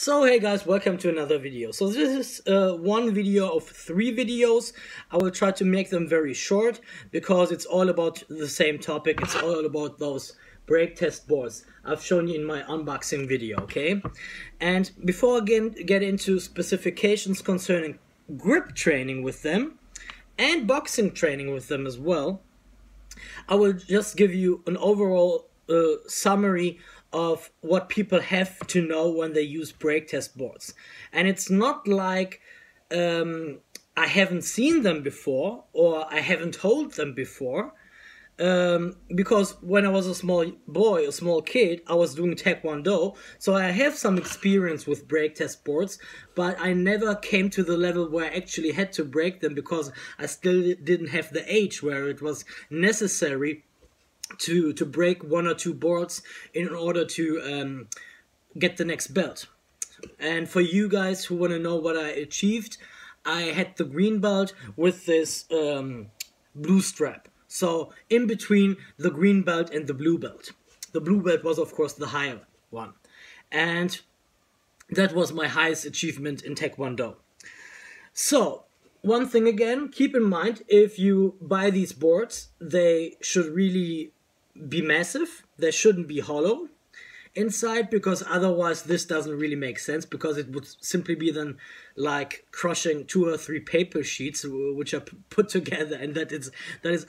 So hey guys, welcome to another video. So this is one video of 3 videos. I will try to make them very short because it's all about the same topic. It's all about those brake test boards I've shown you in my unboxing video, okay? And before I get into specifications concerning grip training with them and boxing training with them as well, I will just give you an overall summary of what people have to know when they use brake test boards. And it's not like I haven't seen them before or I haven't told them before, because when I was a small boy, a small kid, I was doing Taekwondo, so I have some experience with brake test boards, but I never came to the level where I actually had to break them because I still didn't have the age where it was necessary to break 1 or 2 boards in order to get the next belt. And for you guys who want to know what I achieved, I had the green belt with this blue strap. So in between the green belt and the blue belt. The blue belt was of course the higher one. And that was my highest achievement in Taekwondo. So one thing again, keep in mind, if you buy these boards, they should really be massive. They shouldn't be hollow inside, because otherwise this doesn't really make sense, because it would simply be then like crushing 2 or 3 paper sheets which are put together, and that is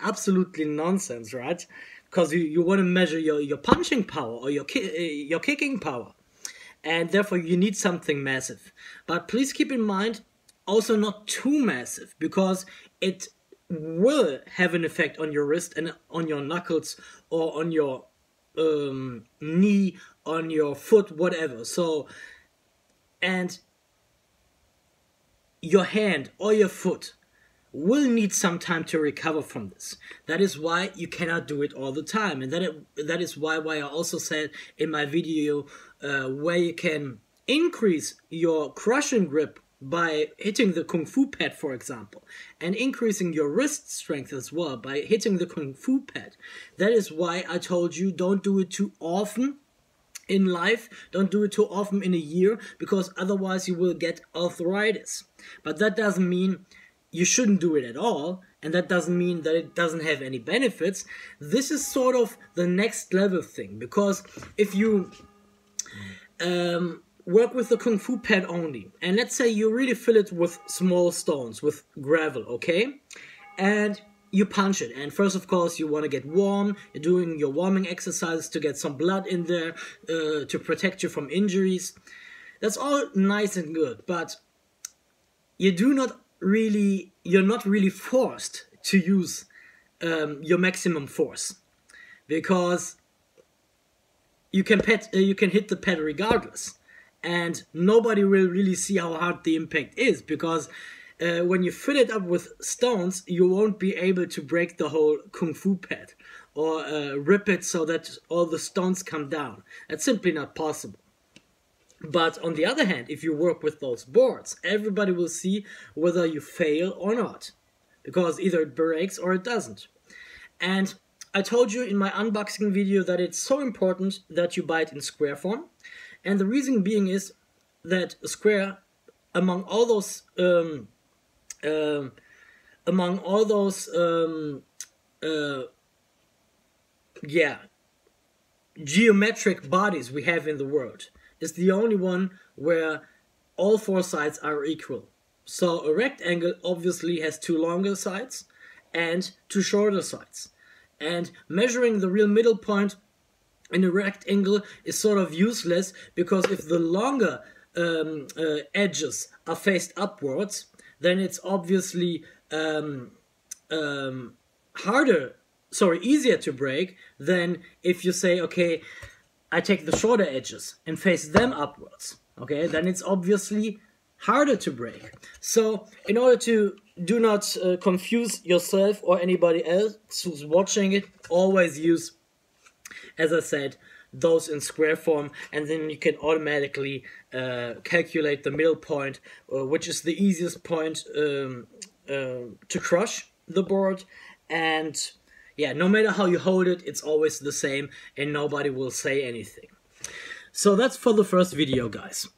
absolutely nonsense, right? Because you want to measure your punching power or your kicking power, and therefore you need something massive. But please keep in mind, also not too massive, because it will have an effect on your wrist and on your knuckles or on your knee, on your foot, whatever. So, and your hand or your foot will need some time to recover from this. That is why you cannot do it all the time, and that is why I also said in my video where you can increase your crushing grip by hitting the Kung Fu pad, for example, and increasing your wrist strength as well by hitting the Kung Fu pad. That is why I told you, don't do it too often in life, don't do it too often in a year, because otherwise you will get arthritis. But that doesn't mean you shouldn't do it at all, and that doesn't mean that it doesn't have any benefits. This is sort of the next level thing, because if you work with the Kung Fu pad only, and let's say you really fill it with small stones, with gravel, okay? And you punch it, and first of course you want to get warm, you're doing your warming exercises to get some blood in there, to protect you from injuries. That's all nice and good, but you're not really forced to use your maximum force, because you can hit the pad regardless. And nobody will really see how hard the impact is, because when you fill it up with stones, you won't be able to break the whole Kung Fu pad or rip it so that all the stones come down. That's simply not possible. But on the other hand, if you work with those boards, everybody will see whether you fail or not, because either it breaks or it doesn't. And I told you in my unboxing video that it's so important that you buy it in square form. And the reason being is that a square, among all those geometric bodies we have in the world, is the only one where all 4 sides are equal. So a rectangle obviously has 2 longer sides and 2 shorter sides. And measuring the real middle point in a rectangle is sort of useless, because if the longer edges are faced upwards, then it's obviously easier to break than if you say, okay, I take the shorter edges and face them upwards. Okay, then it's obviously harder to break. So in order to do not confuse yourself or anybody else who's watching it, always use, as I said, those in square form, and then you can automatically calculate the middle point, which is the easiest point to crush the board. And yeah, no matter how you hold it, it's always the same and nobody will say anything. So that's for the first video, guys.